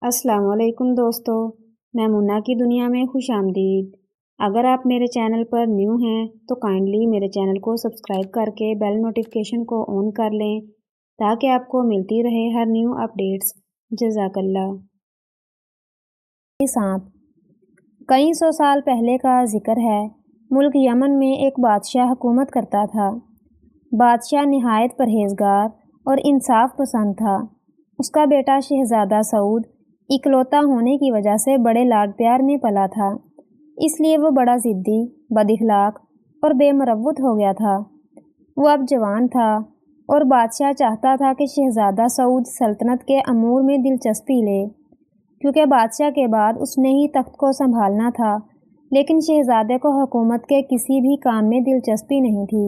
السلام علیکم دوستو، میں منا کی دنیا میں خوش آمدید۔ اگر آپ میرے چینل پر نیو ہیں تو کائنڈلی میرے چینل کو سبسکرائب کر کے بیل نوٹیفیکیشن کو آن کر لیں تاکہ آپ کو ملتی رہے ہر نیو اپڈیٹس۔ جزاک اللہ۔ سانپ۔ کئی سو سال پہلے کا ذکر ہے، ملک یمن میں ایک بادشاہ حکومت کرتا تھا۔ بادشاہ نہایت پرہیزگار اور انصاف پسند تھا۔ اس کا بیٹا شہزادہ سعود اکلوتا ہونے کی وجہ سے بڑے لاڈ پیار میں پلا تھا، اس لیے وہ بڑا ضدی، بد اخلاق اور بے مروت ہو گیا تھا۔ وہ اب جوان تھا اور بادشاہ چاہتا تھا کہ شہزادہ سعود سلطنت کے امور میں دلچسپی لے، کیونکہ بادشاہ کے بعد اس نے ہی تخت کو سنبھالنا تھا، لیکن شہزادے کو حکومت کے کسی بھی کام میں دلچسپی نہیں تھی۔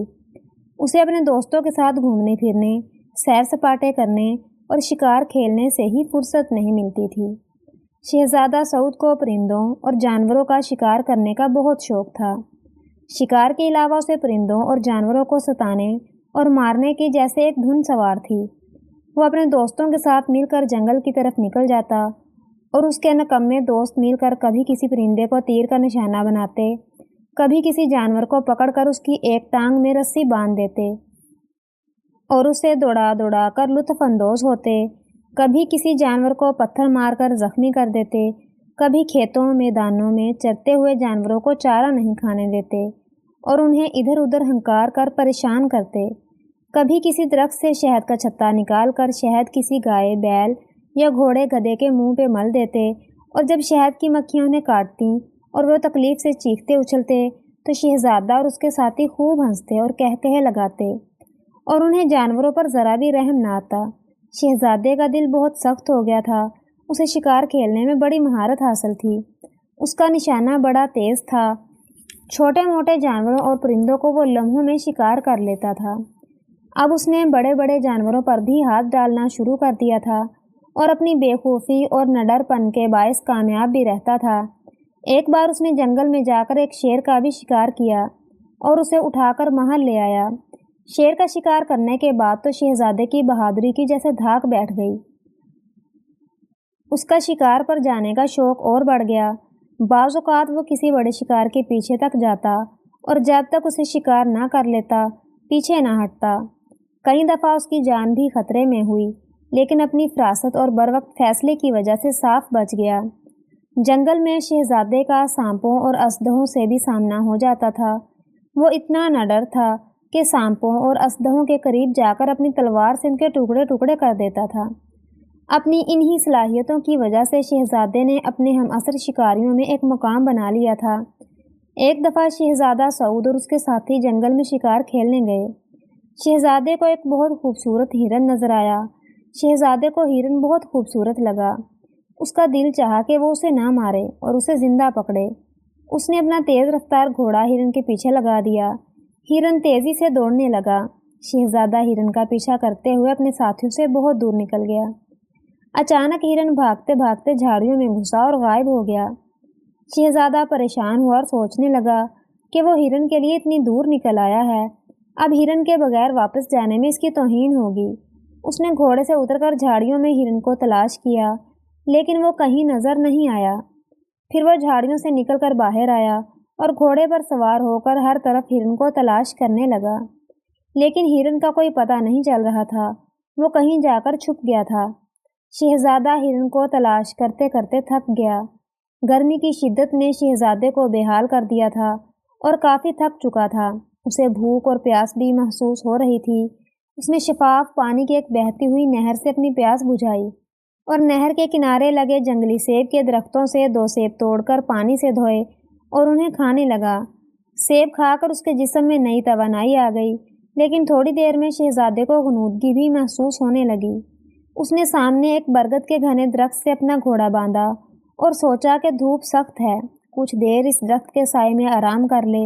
اسے اپنے دوستوں کے ساتھ گھومنے پھرنے، سیر سپاٹے کرنے اور شکار کھیلنے سے ہی فرصت نہیں ملتی تھی۔ شہزادہ سعود کو پرندوں اور جانوروں کا شکار کرنے کا بہت شوق تھا۔ شکار کے علاوہ اسے پرندوں اور جانوروں کو ستانے اور مارنے کی جیسے ایک دھن سوار تھی۔ وہ اپنے دوستوں کے ساتھ مل کر جنگل کی طرف نکل جاتا اور اس کے نکمے دوست مل کر کبھی کسی پرندے کو تیر کا نشانہ بناتے، کبھی کسی جانور کو پکڑ کر اس کی ایک ٹانگ میں رسی باندھ دیتے اور اسے دوڑا دوڑا کر لطف اندوز ہوتے، کبھی کسی جانور کو پتھر مار کر زخمی کر دیتے، کبھی کھیتوں میدانوں میں چرتے ہوئے جانوروں کو چارہ نہیں کھانے دیتے اور انہیں ادھر ادھر ہنکار کر پریشان کرتے، کبھی کسی درخت سے شہد کا چھتا نکال کر شہد کسی گائے، بیل یا گھوڑے گدھے کے منہ پہ مل دیتے، اور جب شہد کی مکھیاں انہیں کاٹتیں اور وہ تکلیف سے چیختے اچھلتے تو شہزادہ اور اس کے ساتھی خوب ہنستے اور کہے لگاتے اور انہیں جانوروں پر ذرا بھی رحم نہ آتا۔ شہزادے کا دل بہت سخت ہو گیا تھا، اسے شکار کھیلنے میں بڑی مہارت حاصل تھی، اس کا نشانہ بڑا تیز تھا، چھوٹے موٹے جانوروں اور پرندوں کو وہ لمحوں میں شکار کر لیتا تھا۔ اب اس نے بڑے بڑے جانوروں پر بھی ہاتھ ڈالنا شروع کر دیا تھا اور اپنی بے خوفی اور نڈر پن کے باعث کامیاب بھی رہتا تھا۔ ایک بار اس نے جنگل میں جا کر ایک شیر کا بھی شکار کیا اور اسے اٹھا کر محل لے آیا۔ شیر کا شکار کرنے کے بعد تو شہزادے کی بہادری کی جیسے دھاک بیٹھ گئی۔ اس کا شکار پر جانے کا شوق اور بڑھ گیا۔ بعض اوقات وہ کسی بڑے شکار کے پیچھے تک جاتا اور جب تک اسے شکار نہ کر لیتا پیچھے نہ ہٹتا۔ کئی دفعہ اس کی جان بھی خطرے میں ہوئی، لیکن اپنی فراست اور بروقت فیصلے کی وجہ سے صاف بچ گیا۔ جنگل میں شہزادے کا سانپوں اور اسدوں سے بھی سامنا ہو جاتا تھا۔ وہ اتنا نڈر تھا کہ سانپوں اور اسدوں کے قریب جا کر اپنی تلوار سے ان کے ٹکڑے ٹکڑے کر دیتا تھا۔ اپنی انہی صلاحیتوں کی وجہ سے شہزادے نے اپنے ہم عصر شکاریوں میں ایک مقام بنا لیا تھا۔ ایک دفعہ شہزادہ سعود اور اس کے ساتھی جنگل میں شکار کھیلنے گئے۔ شہزادے کو ایک بہت خوبصورت ہرن نظر آیا۔ شہزادے کو ہرن بہت خوبصورت لگا۔ اس کا دل چاہا کہ وہ اسے نہ مارے اور اسے زندہ پکڑے۔ اس نے اپنا تیز رفتار گھوڑا ہرن کے پیچھے لگا دیا۔ ہرن تیزی سے دوڑنے لگا۔ شہزادہ ہرن کا پیچھا کرتے ہوئے اپنے ساتھیوں سے بہت دور نکل گیا۔ اچانک ہرن بھاگتے بھاگتے جھاڑیوں میں گھسا اور غائب ہو گیا۔ شہزادہ پریشان ہوا اور سوچنے لگا کہ وہ ہرن کے لیے اتنی دور نکل آیا ہے، اب ہرن کے بغیر واپس جانے میں اس کی توہین ہوگی۔ اس نے گھوڑے سے اتر کر جھاڑیوں میں ہرن کو تلاش کیا، لیکن وہ کہیں نظر نہیں آیا۔ پھر وہ جھاڑیوں سے نکل کر باہر آیا اور گھوڑے پر سوار ہو کر ہر طرف ہرن کو تلاش کرنے لگا، لیکن ہرن کا کوئی پتہ نہیں چل رہا تھا، وہ کہیں جا کر چھپ گیا تھا۔ شہزادہ ہرن کو تلاش کرتے کرتے تھک گیا۔ گرمی کی شدت نے شہزادے کو بے حال کر دیا تھا اور کافی تھک چکا تھا۔ اسے بھوک اور پیاس بھی محسوس ہو رہی تھی۔ اس نے شفاف پانی کی ایک بہتی ہوئی نہر سے اپنی پیاس بجھائی اور نہر کے کنارے لگے جنگلی سیب کے درختوں سے 2 سیب توڑ کر پانی سے دھوئے اور انہیں کھانے لگا۔ سیب کھا کر اس کے جسم میں نئی توانائی آ گئی، لیکن تھوڑی دیر میں شہزادے کو غنودگی بھی محسوس ہونے لگی۔ اس نے سامنے ایک برگد کے گھنے درخت سے اپنا گھوڑا باندھا اور سوچا کہ دھوپ سخت ہے، کچھ دیر اس درخت کے سائے میں آرام کر لے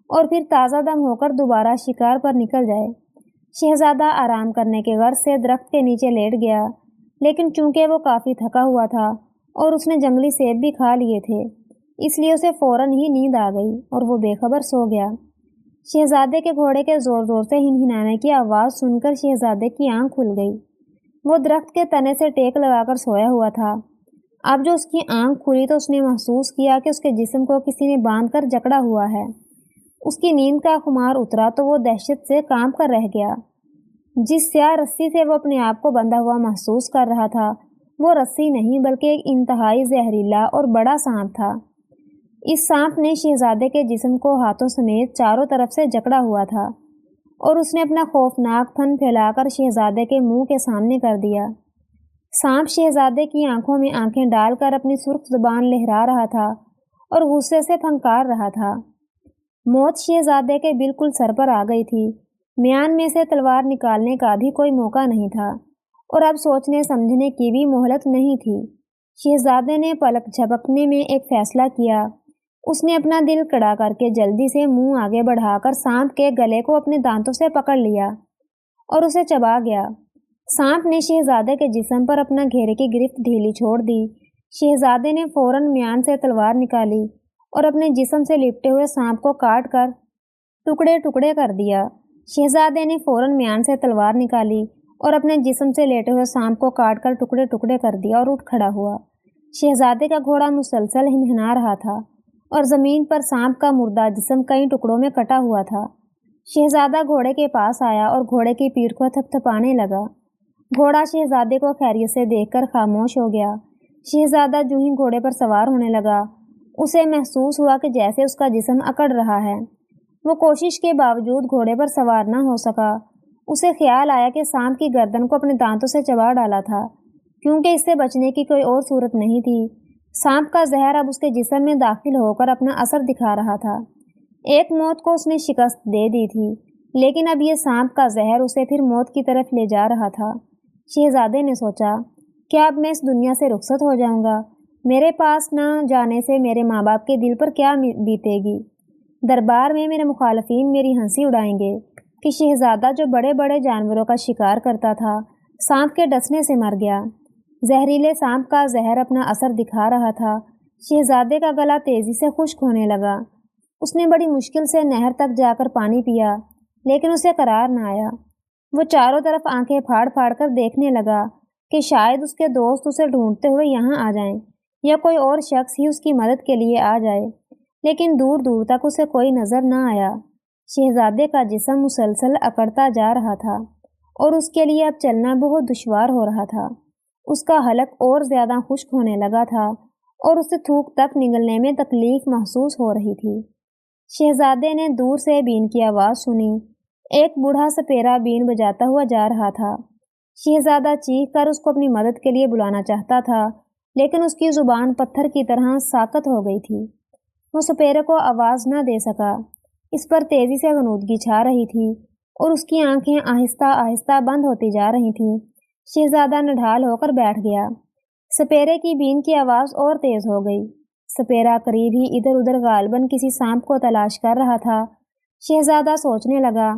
اور پھر تازہ دم ہو کر دوبارہ شکار پر نکل جائے۔ شہزادہ آرام کرنے کے غرض سے درخت کے نیچے لیٹ گیا، لیکن چونکہ وہ کافی تھکا ہوا تھا اور اس نے جنگلی سیب بھی کھا لیے تھے، اس لیے اسے فوراً ہی نیند آ گئی اور وہ بے خبر سو گیا۔ شہزادے کے گھوڑے کے زور زور سے ہنہنانے کی آواز سن کر شہزادے کی آنکھ کھل گئی۔ وہ درخت کے تنے سے ٹیک لگا کر سویا ہوا تھا۔ اب جو اس کی آنکھ کھلی تو اس نے محسوس کیا کہ اس کے جسم کو کسی نے باندھ کر جکڑا ہوا ہے۔ اس کی نیند کا خمار اترا تو وہ دہشت سے کانپ کر رہ گیا۔ جس سیاہ رسی سے وہ اپنے آپ کو بندھا ہوا محسوس کر رہا تھا وہ رسی نہیں بلکہ ایک انتہائی زہریلا اور بڑا سانپ تھا۔ اس سانپ نے شہزادے کے جسم کو ہاتھوں سمیت چاروں طرف سے جکڑا ہوا تھا اور اس نے اپنا خوفناک تھن پھیلا کر شہزادے کے منہ کے سامنے کر دیا۔ سانپ شہزادے کی آنکھوں میں آنکھیں ڈال کر اپنی سرخ زبان لہرا رہا تھا اور غصے سے پھنکار رہا تھا۔ موت شہزادے کے بالکل سر پر آ گئی تھی۔ میان میں سے تلوار نکالنے کا بھی کوئی موقع نہیں تھا اور اب سوچنے سمجھنے کی بھی مہلت نہیں تھی۔ شہزادے نے پلک جھپکنے میں ایک فیصلہ کیا۔ اس نے اپنا دل کڑا کر کے جلدی سے منہ آگے بڑھا کر سانپ کے گلے کو اپنے دانتوں سے پکڑ لیا اور اسے چبا گیا۔ سانپ نے شہزادے کے جسم پر اپنا گھیرے کی گرفت ڈھیلی چھوڑ دی۔ شہزادے نے فوراً میان سے تلوار نکالی اور اپنے جسم سے لپٹے ہوئے سانپ کو کاٹ کر ٹکڑے ٹکڑے کر دیا۔ شہزادے نے فوراً میان سے تلوار نکالی اور اپنے جسم سے لیٹے ہوئے سانپ کو کاٹ کر ٹکڑے ٹکڑے کر دیا اور اٹھ کھڑا ہوا۔ شہزادے کا گھوڑا مسلسل ہنہنا رہا تھا اور زمین پر سانپ کا مردہ جسم کئی ٹکڑوں میں کٹا ہوا تھا۔ شہزادہ گھوڑے کے پاس آیا اور گھوڑے کی پیٹھ کو تھپتھپانے لگا۔ گھوڑا شہزادے کو خیریت سے دیکھ کر خاموش ہو گیا۔ شہزادہ جو ہی گھوڑے پر سوار ہونے لگا اسے محسوس ہوا کہ جیسے اس کا جسم اکڑ رہا ہے۔ وہ کوشش کے باوجود گھوڑے پر سوار نہ ہو سکا۔ اسے خیال آیا کہ سانپ کی گردن کو اپنے دانتوں سے چبا ڈالا تھا کیونکہ اس سے بچنے کی کوئی اور صورت نہیں تھی۔ سانپ کا زہر اب اس کے جسم میں داخل ہو کر اپنا اثر دکھا رہا تھا۔ ایک موت کو اس نے شکست دے دی تھی لیکن اب یہ سانپ کا زہر اسے پھر موت کی طرف لے جا رہا تھا۔ شہزادے نے سوچا کیا اب میں اس دنیا سے رخصت ہو جاؤں گا؟ میرے پاس نہ جانے سے میرے ماں باپ کے دل پر کیا بیتے گی؟ دربار میں میرے مخالفین میری ہنسی اڑائیں گے کہ شہزادہ جو بڑے بڑے جانوروں کا شکار کرتا تھا سانپ کے ڈسنے سے مر گیا۔ زہریلے سانپ کا زہر اپنا اثر دکھا رہا تھا۔ شہزادے کا گلا تیزی سے خشک ہونے لگا۔ اس نے بڑی مشکل سے نہر تک جا کر پانی پیا لیکن اسے قرار نہ آیا۔ وہ چاروں طرف آنکھیں پھاڑ پھاڑ کر دیکھنے لگا کہ شاید اس کے دوست اسے ڈھونڈتے ہوئے یہاں آ جائیں یا کوئی اور شخص ہی اس کی مدد کے لیے آ جائے، لیکن دور دور تک اسے کوئی نظر نہ آیا۔ شہزادے کا جسم مسلسل اکڑتا جا رہا تھا اور اس کے لیے اب چلنا بہت دشوار ہو رہا تھا۔ اس کا حلق اور زیادہ خشک ہونے لگا تھا اور اسے تھوک تک نگلنے میں تکلیف محسوس ہو رہی تھی۔ شہزادے نے دور سے بین کی آواز سنی۔ ایک بوڑھا سپیرا بین بجاتا ہوا جا رہا تھا۔ شہزادہ چیخ کر اس کو اپنی مدد کے لیے بلانا چاہتا تھا لیکن اس کی زبان پتھر کی طرح ساکت ہو گئی تھی۔ وہ سپیرے کو آواز نہ دے سکا۔ اس پر تیزی سے غنودگی چھا رہی تھی اور اس کی آنکھیں آہستہ آہستہ بند ہوتی جا رہی تھیں۔ شہزادہ نڈھال ہو کر بیٹھ گیا۔ سپیرے کی بین کی آواز اور تیز ہو گئی۔ سپیرا قریب ہی ادھر ادھر غالباً کسی سانپ کو تلاش کر رہا تھا۔ شہزادہ سوچنے لگا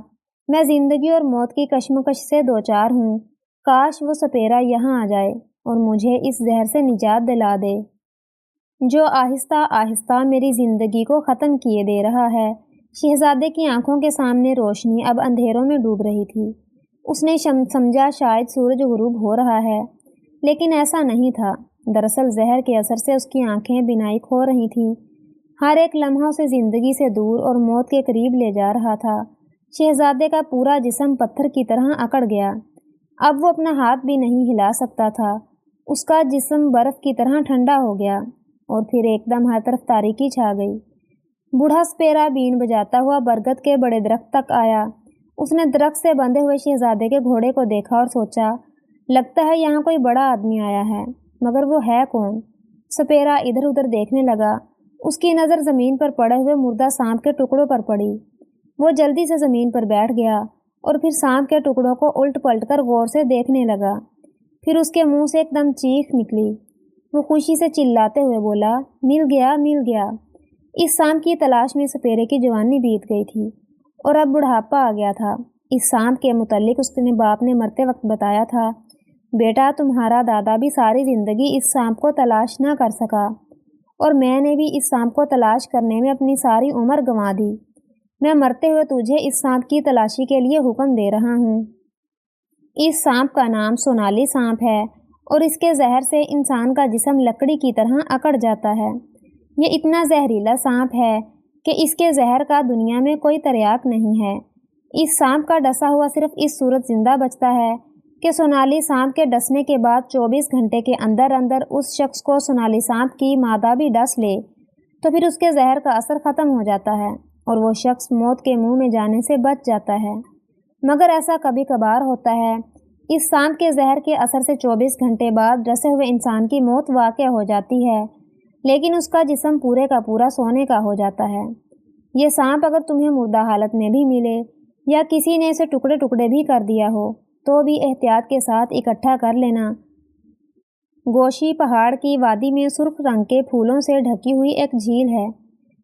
میں زندگی اور موت کی کشمکش سے دوچار ہوں۔ کاش وہ سپیرا یہاں آ جائے اور مجھے اس زہر سے نجات دلا دے جو آہستہ آہستہ میری زندگی کو ختم کیے دے رہا ہے۔ شہزادے کی آنکھوں کے سامنے روشنی اب اندھیروں میں ڈوب رہی تھی۔ اس نے سمجھا شاید سورج غروب ہو رہا ہے لیکن ایسا نہیں تھا۔ دراصل زہر کے اثر سے اس کی آنکھیں بینائی کھو رہی تھیں۔ ہر ایک لمحہ اسے زندگی سے دور اور موت کے قریب لے جا رہا تھا۔ شہزادے کا پورا جسم پتھر کی طرح اکڑ گیا۔ اب وہ اپنا ہاتھ بھی نہیں ہلا سکتا تھا۔ اس کا جسم برف کی طرح ٹھنڈا ہو گیا اور پھر ایک دم ہر طرف تاریکی چھا گئی۔ بوڑھا سپیرا بین بجاتا ہوا برگد کے بڑے درخت تک آیا۔ اس نے درخت سے بندھے ہوئے شہزادے کے گھوڑے کو دیکھا اور سوچا لگتا ہے یہاں کوئی بڑا آدمی آیا ہے، مگر وہ ہے کون؟ سپیرا ادھر ادھر دیکھنے لگا۔ اس کی نظر زمین پر پڑے ہوئے مردہ سانپ کے ٹکڑوں پر پڑی۔ وہ جلدی سے زمین پر بیٹھ گیا اور پھر سانپ کے ٹکڑوں کو الٹ پلٹ کر غور سے دیکھنے لگا۔ پھر اس کے منہ سے ایک دم چیخ نکلی۔ وہ خوشی سے چلاتے ہوئے بولا مل گیا مل گیا۔ اس سانپ کی تلاش میں سپیرے کی جوانی بیت گئی تھی اور اب بڑھاپا آ گیا تھا۔ اس سانپ کے متعلق اس کے باپ نے مرتے وقت بتایا تھا بیٹا تمہارا دادا بھی ساری زندگی اس سانپ کو تلاش نہ کر سکا اور میں نے بھی اس سانپ کو تلاش کرنے میں اپنی ساری عمر گنوا دی۔ میں مرتے ہوئے تجھے اس سانپ کی تلاشی کے لیے حکم دے رہا ہوں۔ اس سانپ کا نام سونالی سانپ ہے اور اس کے زہر سے انسان کا جسم لکڑی کی طرح اکڑ جاتا ہے۔ یہ اتنا زہریلا سانپ ہے کہ اس کے زہر کا دنیا میں کوئی تریاک نہیں ہے۔ اس سانپ کا ڈسا ہوا صرف اس صورت زندہ بچتا ہے کہ سونالی سانپ کے ڈسنے کے بعد 24 گھنٹے کے اندر اندر اس شخص کو سونالی سانپ کی مادہ بھی ڈس لے تو پھر اس کے زہر کا اثر ختم ہو جاتا ہے اور وہ شخص موت کے منہ میں جانے سے بچ جاتا ہے۔ مگر ایسا کبھی کبھار ہوتا ہے۔ اس سانپ کے زہر کے اثر سے 24 گھنٹے بعد ڈسے ہوئے انسان کی موت واقع ہو جاتی ہے، لیکن اس کا جسم پورے کا پورا سونے کا ہو جاتا ہے۔ یہ سانپ اگر تمہیں مردہ حالت میں بھی ملے یا کسی نے اسے ٹکڑے ٹکڑے بھی کر دیا ہو تو بھی احتیاط کے ساتھ اکٹھا کر لینا۔ گوشی پہاڑ کی وادی میں سرخ رنگ کے پھولوں سے ڈھکی ہوئی ایک جھیل ہے۔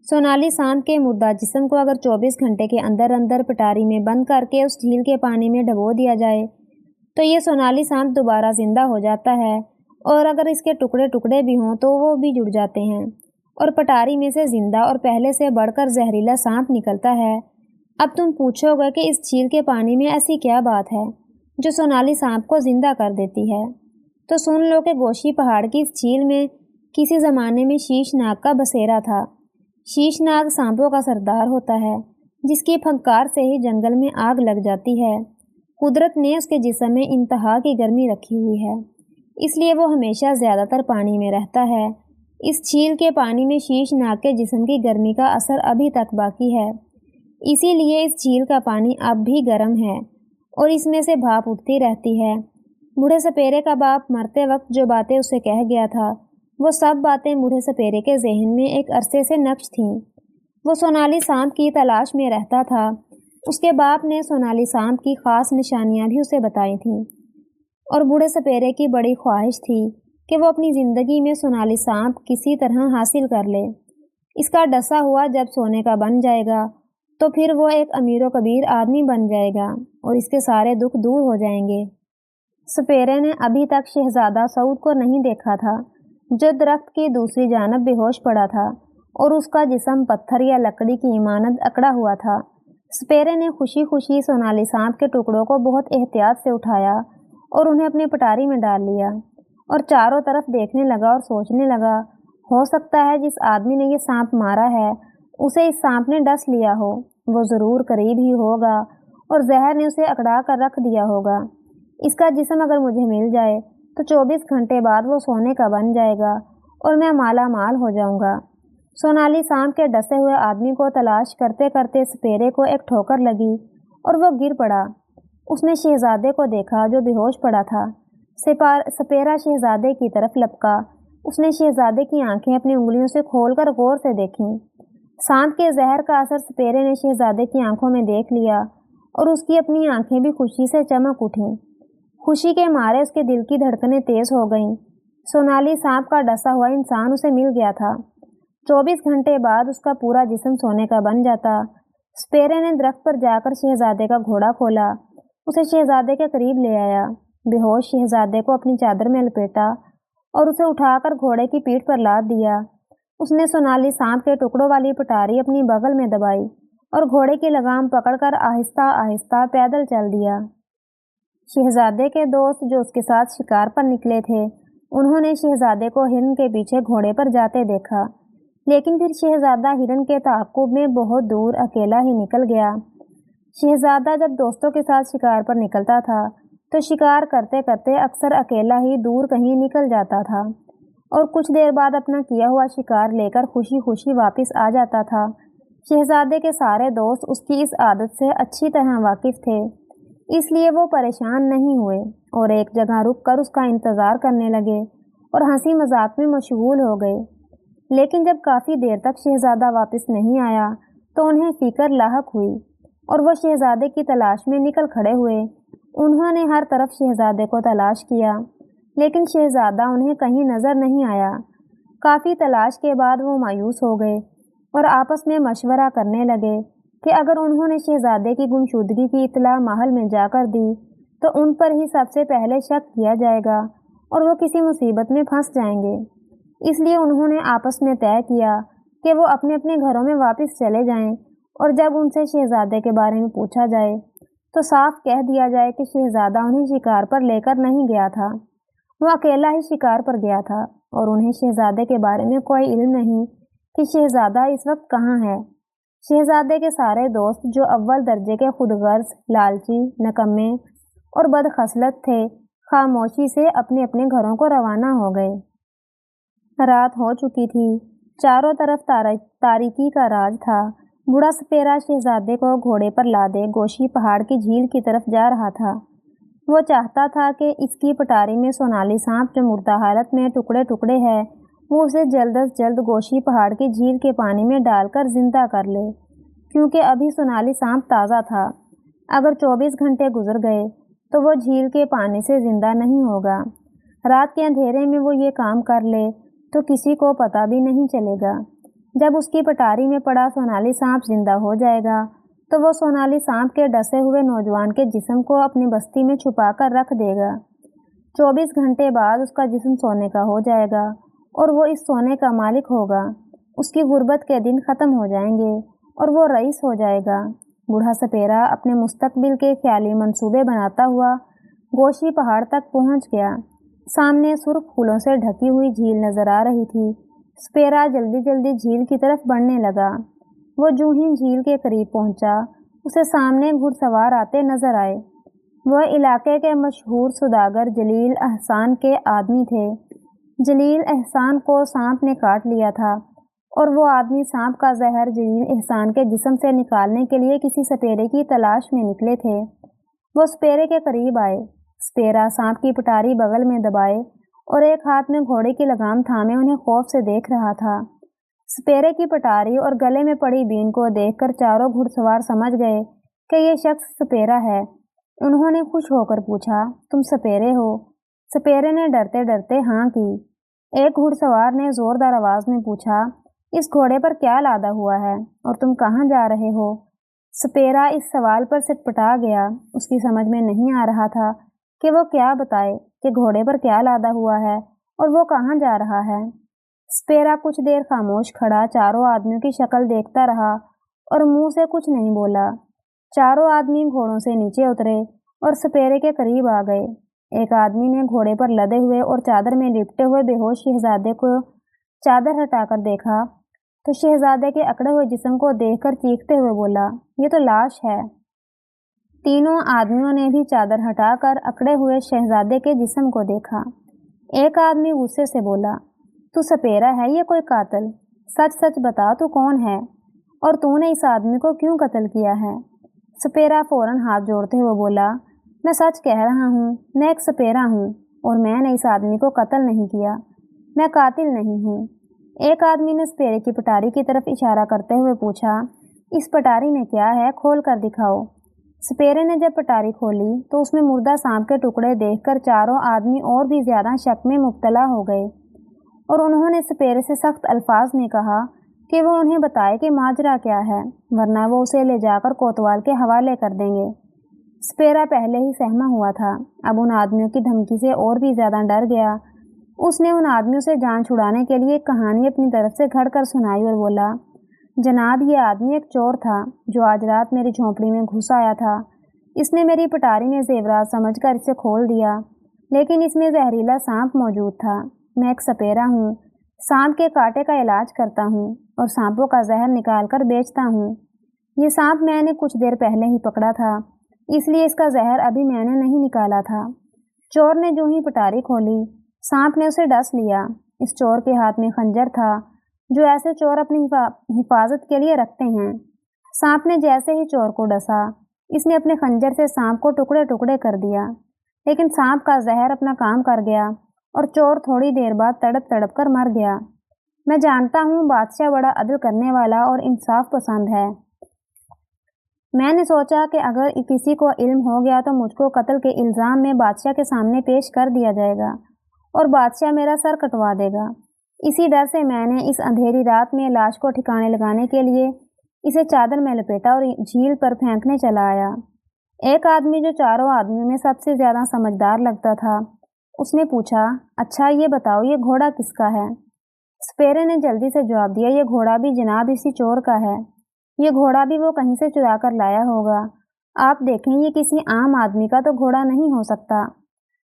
سونالی سانپ کے مردہ جسم کو اگر 24 گھنٹے کے اندر اندر پٹاری میں بند کر کے اس جھیل کے پانی میں ڈبو دیا جائے تو یہ سونالی سانپ دوبارہ زندہ ہو جاتا ہے، اور اگر اس کے ٹکڑے ٹکڑے بھی ہوں تو وہ بھی جڑ جاتے ہیں اور پٹاری میں سے زندہ اور پہلے سے بڑھ کر زہریلا سانپ نکلتا ہے۔ اب تم پوچھو گے کہ اس جھیل کے پانی میں ایسی کیا بات ہے جو سونالی سانپ کو زندہ کر دیتی ہے؟ تو سن لو کہ گوشی پہاڑ کی اس جھیل میں کسی زمانے میں شیش ناگ کا بسیرا تھا۔ شیش ناگ سانپوں کا سردار ہوتا ہے جس کی پھنکار سے ہی جنگل میں آگ لگ جاتی ہے۔ قدرت نے اس کے جسم میں انتہا کی گرمی رکھی ہوئی ہے، اس لیے وہ ہمیشہ زیادہ تر پانی میں رہتا ہے۔ اس جھیل کے پانی میں شیش ناگ کے جسم کی گرمی کا اثر ابھی تک باقی ہے، اسی لیے اس جھیل کا پانی اب بھی گرم ہے اور اس میں سے بھاپ اٹھتی رہتی ہے۔ بوڑھے سپیرے کا باپ مرتے وقت جو باتیں اسے کہہ گیا تھا وہ سب باتیں بوڑھے سپیرے کے ذہن میں ایک عرصے سے نقش تھیں۔ وہ سونالی سانپ کی تلاش میں رہتا تھا۔ اس کے باپ نے سونالی سانپ کی خاص نشانیاں بھی اسے بتائی تھیں، اور بوڑھے سپیرے کی بڑی خواہش تھی کہ وہ اپنی زندگی میں سونالی سانپ کسی طرح حاصل کر لے۔ اس کا ڈسا ہوا جب سونے کا بن جائے گا تو پھر وہ ایک امیر و کبیر آدمی بن جائے گا اور اس کے سارے دکھ دور ہو جائیں گے۔ سپیرے نے ابھی تک شہزادہ سعود کو نہیں دیکھا تھا جو درخت کی دوسری جانب بے ہوش پڑا تھا اور اس کا جسم پتھر یا لکڑی کی ایمانت اکڑا ہوا تھا۔ سپیرے نے خوشی خوشی سونالی سانپ کے ٹکڑوں کو بہت احتیاط سے اٹھایا اور انہیں اپنے پٹاری میں ڈال لیا اور چاروں طرف دیکھنے لگا اور سوچنے لگا، ہو سکتا ہے جس آدمی نے یہ سانپ مارا ہے اسے اس سانپ نے ڈس لیا ہو، وہ ضرور قریب ہی ہوگا اور زہر نے اسے اکڑا کر رکھ دیا ہوگا۔ اس کا جسم اگر مجھے مل جائے تو 24 گھنٹے بعد وہ سونے کا بن جائے گا اور میں مالا مال ہو جاؤں گا۔ سونالی سانپ کے ڈسے ہوئے آدمی کو تلاش کرتے کرتے سپیرے کو ایک ٹھوکر لگی اور وہ گر پڑا۔ اس نے شہزادے کو دیکھا جو بے ہوش پڑا تھا۔ سپیرا شہزادے کی طرف لپکا۔ اس نے شہزادے کی آنکھیں اپنی انگلیوں سے کھول کر غور سے دیکھیں۔ سانپ کے زہر کا اثر سپیرے نے شہزادے کی آنکھوں میں دیکھ لیا اور اس کی اپنی آنکھیں بھی خوشی سے چمک اٹھیں۔ خوشی کے مارے اس کے دل کی دھڑکنیں تیز ہو گئیں۔ سونالی سانپ کا ڈسا ہوا انسان اسے مل گیا تھا۔ 24 گھنٹے بعد اس کا پورا جسم سونے کا بن جاتا۔ سپیرے نے درخت پر جا کر شہزادے کا گھوڑا کھولا، اسے شہزادے کے قریب لے آیا، بے ہوش شہزادے کو اپنی چادر میں لپیٹا اور اسے اٹھا کر گھوڑے کی پیٹھ پر لاد دیا۔ اس نے سونالی سانپ کے ٹکڑوں والی پٹاری اپنی بغل میں دبائی اور گھوڑے کی لگام پکڑ کر آہستہ آہستہ پیدل چل دیا۔ شہزادے کے دوست جو اس کے ساتھ شکار پر نکلے تھے انہوں نے شہزادے کو ہرن کے پیچھے گھوڑے پر جاتے دیکھا، لیکن پھر شہزادہ ہرن کے تعاقب میں بہت دور اکیلا ہی نکل گیا۔ شہزادہ جب دوستوں کے ساتھ شکار پر نکلتا تھا تو شکار کرتے کرتے اکثر اکیلا ہی دور کہیں نکل جاتا تھا اور کچھ دیر بعد اپنا کیا ہوا شکار لے کر خوشی خوشی واپس آ جاتا تھا۔ شہزادے کے سارے دوست اس کی اس عادت سے اچھی طرح واقف تھے، اس لیے وہ پریشان نہیں ہوئے اور ایک جگہ رک کر اس کا انتظار کرنے لگے اور ہنسی مذاق میں مشغول ہو گئے۔ لیکن جب کافی دیر تک شہزادہ واپس نہیں آیا تو انہیں فکر لاحق ہوئی اور وہ شہزادے کی تلاش میں نکل کھڑے ہوئے۔ انہوں نے ہر طرف شہزادے کو تلاش کیا لیکن شہزادہ انہیں کہیں نظر نہیں آیا۔ کافی تلاش کے بعد وہ مایوس ہو گئے اور آپس میں مشورہ کرنے لگے کہ اگر انہوں نے شہزادے کی گمشدگی کی اطلاع محل میں جا کر دی تو ان پر ہی سب سے پہلے شک کیا جائے گا اور وہ کسی مصیبت میں پھنس جائیں گے۔ اس لیے انہوں نے آپس میں طے کیا کہ وہ اپنے اپنے گھروں میں واپس چلے جائیں اور جب ان سے شہزادے کے بارے میں پوچھا جائے تو صاف کہہ دیا جائے کہ شہزادہ انہیں شکار پر لے کر نہیں گیا تھا، وہ اکیلا ہی شکار پر گیا تھا اور انہیں شہزادے کے بارے میں کوئی علم نہیں کہ شہزادہ اس وقت کہاں ہے۔ شہزادے کے سارے دوست جو اول درجے کے خود غرض، لالچی، نکمے اور بدخصلت تھے، خاموشی سے اپنے اپنے گھروں کو روانہ ہو گئے۔ رات ہو چکی تھی، چاروں طرف تاریکی کا راج تھا۔ بوڑھا سپیرا شہزادے کو گھوڑے پر لادے گوشی پہاڑ کی جھیل کی طرف جا رہا تھا۔ وہ چاہتا تھا کہ اس کی پٹاری میں سونالی سانپ جو مردہ حالت میں ٹکڑے ٹکڑے ہے، وہ اسے جلد از جلد گوشی پہاڑ کی جھیل کے پانی میں ڈال کر زندہ کر لے، کیونکہ ابھی سونالی سانپ تازہ تھا۔ اگر 24 گھنٹے گزر گئے تو وہ جھیل کے پانی سے زندہ نہیں ہوگا۔ رات کے اندھیرے میں وہ یہ کام کر لے تو کسی کو پتہ بھی نہیں چلے گا۔ جب اس کی پٹاری میں پڑا سونالی سانپ زندہ ہو جائے گا تو وہ سونالی سانپ کے ڈسے ہوئے نوجوان کے جسم کو اپنی بستی میں چھپا کر رکھ دے گا۔ 24 گھنٹے بعد اس کا جسم سونے کا ہو جائے گا اور وہ اس سونے کا مالک ہوگا۔ اس کی غربت کے دن ختم ہو جائیں گے اور وہ رئیس ہو جائے گا۔ بوڑھا سپیرا اپنے مستقبل کے خیالی منصوبے بناتا ہوا گوشی پہاڑ تک پہنچ گیا۔ سامنے سرخ پھولوں سے ڈھکی ہوئی جھیل نظر آ رہی تھی۔ سپیرا جلدی جلدی جھیل کی طرف بڑھنے لگا۔ وہ جو ہی جھیل کے قریب پہنچا، اسے سامنے گھڑ سوار آتے نظر آئے۔ وہ علاقے کے مشہور سوداگر جلیل احسان کے آدمی تھے۔ جلیل احسان کو سانپ نے کاٹ لیا تھا اور وہ آدمی سانپ کا زہر جلیل احسان کے جسم سے نکالنے کے لیے کسی سپیرے کی تلاش میں نکلے تھے۔ وہ سپیرے کے قریب آئے۔ سپیرا سانپ کی پٹاری بغل میں دبائے اور ایک ہاتھ میں گھوڑے کی لگام تھامے انہیں خوف سے دیکھ رہا تھا۔ سپیرے کی پٹاری اور گلے میں پڑی بین کو دیکھ کر چاروں گھڑ سوار سمجھ گئے کہ یہ شخص سپیرا ہے۔ انہوں نے خوش ہو کر پوچھا، تم سپیرے ہو؟ سپیرے نے ڈرتے ڈرتے ہاں کی۔ ایک گھڑ سوار نے زوردار آواز میں پوچھا، اس گھوڑے پر کیا لادا ہوا ہے اور تم کہاں جا رہے ہو؟ سپیرا اس سوال پر سٹپٹا گیا۔ اس کی سمجھ میں نہیں آ رہا تھا کہ وہ کیا بتائے کہ گھوڑے پر کیا لادا ہوا ہے اور وہ کہاں جا رہا ہے۔ سپیرا کچھ دیر خاموش کھڑا چاروں آدمیوں کی شکل دیکھتا رہا اور منہ سے کچھ نہیں بولا۔ چاروں آدمی گھوڑوں سے نیچے اترے اور سپیرے کے قریب آ گئے۔ ایک آدمی نے گھوڑے پر لدے ہوئے اور چادر میں لپٹے ہوئے بے ہوش شہزادے کو چادر ہٹا کر دیکھا تو شہزادے کے اکڑے ہوئے جسم کو دیکھ کر چیختے ہوئے بولا، یہ تو لاش ہے۔ تینوں آدمیوں نے بھی چادر ہٹا کر اکڑے ہوئے شہزادے کے جسم کو دیکھا۔ ایک آدمی غصے سے بولا، تو سپیرا ہے یا کوئی قاتل؟ سچ سچ بتا تو کون ہے اور تو نے اس آدمی کو کیوں قتل کیا ہے؟ سپیرا فوراً ہاتھ جوڑتے ہوئے بولا، میں سچ کہہ رہا ہوں، میں ایک سپیرا ہوں اور میں نے اس آدمی کو قتل نہیں کیا، میں قاتل نہیں ہوں۔ ایک آدمی نے سپیرے کی پٹاری کی طرف اشارہ کرتے ہوئے پوچھا، اس پٹاری میں کیا ہے، کھول کر دکھاؤ۔ سپیرے نے جب پٹاری کھولی تو اس میں مردہ سانپ کے ٹکڑے دیکھ کر چاروں آدمی اور بھی زیادہ شک میں مبتلا ہو گئے اور انہوں نے سپیرے سے سخت الفاظ میں کہا کہ وہ انہیں بتائے کہ ماجرا کیا ہے، ورنہ وہ اسے لے جا کر کوتوال کے حوالے کر دیں گے۔ سپیرا پہلے ہی سہما ہوا تھا، اب ان آدمیوں کی دھمکی سے اور بھی زیادہ ڈر گیا۔ اس نے ان آدمیوں سے جان چھڑانے کے لیے ایک کہانی اپنی طرف سے گھڑ کر سنائی اور بولا، جناب یہ آدمی ایک چور تھا جو آج رات میری جھونپڑی میں گھس آیا تھا۔ اس نے میری پٹاری میں زیورات سمجھ کر اسے کھول دیا، لیکن اس میں زہریلا سانپ موجود تھا۔ میں ایک سپیرا ہوں، سانپ کے کاٹے کا علاج کرتا ہوں اور سانپوں کا زہر نکال کر بیچتا ہوں۔ یہ سانپ میں نے کچھ دیر پہلے ہی پکڑا تھا، اس لیے اس کا زہر ابھی میں نے نہیں نکالا تھا۔ چور نے جو ہی پٹاری کھولی، سانپ نے اسے ڈس لیا۔ اس چور کے ہاتھ میں خنجر تھا جو ایسے چور اپنی حفاظت کے لیے رکھتے ہیں۔ سانپ نے جیسے ہی چور کو ڈسا، اس نے اپنے خنجر سے سانپ کو ٹکڑے ٹکڑے کر دیا، لیکن سانپ کا زہر اپنا کام کر گیا اور چور تھوڑی دیر بعد تڑپ تڑپ کر مر گیا۔ میں جانتا ہوں بادشاہ بڑا عدل کرنے والا اور انصاف پسند ہے۔ میں نے سوچا کہ اگر کسی کو علم ہو گیا تو مجھ کو قتل کے الزام میں بادشاہ کے سامنے پیش کر دیا جائے گا اور بادشاہ میرا سر کٹوا دے گا۔ اسی ڈر سے میں نے اس اندھیری رات میں لاش کو ٹھکانے لگانے کے لیے اسے چادر میں لپیٹا اور جھیل پر پھینکنے چلا آیا۔ ایک آدمی جو چاروں آدمیوں میں سب سے زیادہ سمجھدار لگتا تھا، اس نے پوچھا، اچھا یہ بتاؤ یہ گھوڑا کس کا ہے؟ سپیرے نے جلدی سے جواب دیا، یہ گھوڑا بھی جناب اسی چور کا ہے، یہ گھوڑا بھی وہ کہیں سے چرا کر لایا ہوگا۔ آپ دیکھیں یہ کسی عام آدمی کا تو گھوڑا نہیں ہو سکتا۔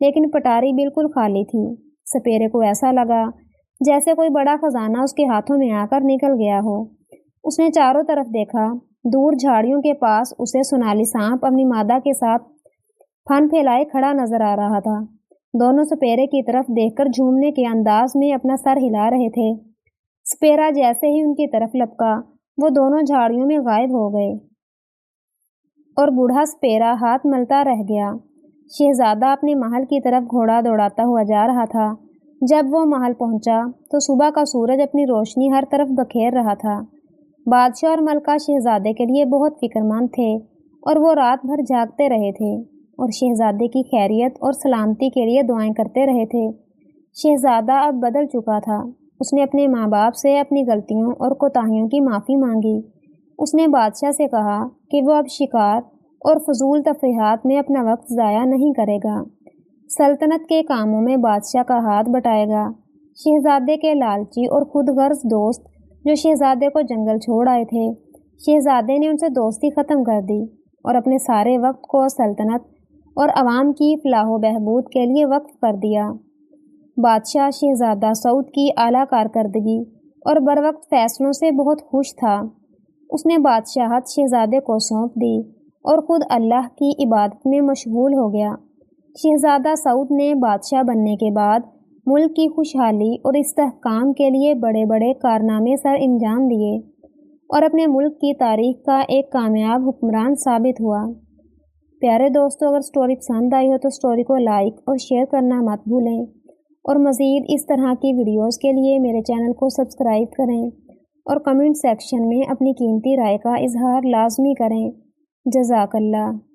لیکن پٹاری بالکل خالی تھی۔ سپیرے کو ایسا لگا جیسے کوئی بڑا خزانہ اس کے ہاتھوں میں آ کر نکل گیا ہو۔ اس نے چاروں طرف دیکھا۔ دور جھاڑیوں کے پاس اسے سونالی سانپ اپنی مادہ کے ساتھ پھن پھیلائے کھڑا نظر آ رہا تھا۔ دونوں سپیرے کی طرف دیکھ کر جھومنے کے انداز میں اپنا سر ہلا رہے تھے۔ سپیرا جیسے ہی ان کی طرف لپکا، وہ دونوں جھاڑیوں میں غائب ہو گئے اور بوڑھا سپیرا ہاتھ ملتا رہ گیا۔ شہزادہ اپنے محل کی طرف گھوڑا دوڑاتا ہوا جا رہا تھا۔ جب وہ محل پہنچا تو صبح کا سورج اپنی روشنی ہر طرف بکھیر رہا تھا۔ بادشاہ اور ملکہ شہزادے کے لیے بہت فکر مند تھے اور وہ رات بھر جاگتے رہے تھے اور شہزادے کی خیریت اور سلامتی کے لیے دعائیں کرتے رہے تھے۔ شہزادہ اب بدل چکا تھا۔ اس نے اپنے ماں باپ سے اپنی غلطیوں اور کوتاہیوں کی معافی مانگی۔ اس نے بادشاہ سے کہا کہ وہ اب شکار اور فضول تفریحات میں اپنا وقت ضائع نہیں کرے گا۔ سلطنت کے کاموں میں بادشاہ کا ہاتھ بٹائے گا۔ شہزادے کے لالچی اور خود غرض دوست جو شہزادے کو جنگل چھوڑ آئے تھے، شہزادے نے ان سے دوستی ختم کر دی اور اپنے سارے وقت کو سلطنت اور عوام کی فلاح و بہبود کے لیے وقف کر دیا۔ بادشاہ شہزادہ سعود کی اعلیٰ کارکردگی اور بروقت فیصلوں سے بہت خوش تھا۔ اس نے بادشاہت شہزادے کو سونپ دی اور خود اللہ کی عبادت میں مشغول ہو گیا۔ شہزادہ سعود نے بادشاہ بننے کے بعد ملک کی خوشحالی اور استحکام کے لیے بڑے بڑے کارنامے سر انجام دیے اور اپنے ملک کی تاریخ کا ایک کامیاب حکمران ثابت ہوا۔ پیارے دوستو، اگر سٹوری پسند آئی ہو تو سٹوری کو لائک اور شیئر کرنا مت بھولیں اور مزید اس طرح کی ویڈیوز کے لیے میرے چینل کو سبسکرائب کریں اور کمنٹ سیکشن میں اپنی قیمتی رائے کا اظہار لازمی کریں۔ جزاک اللہ۔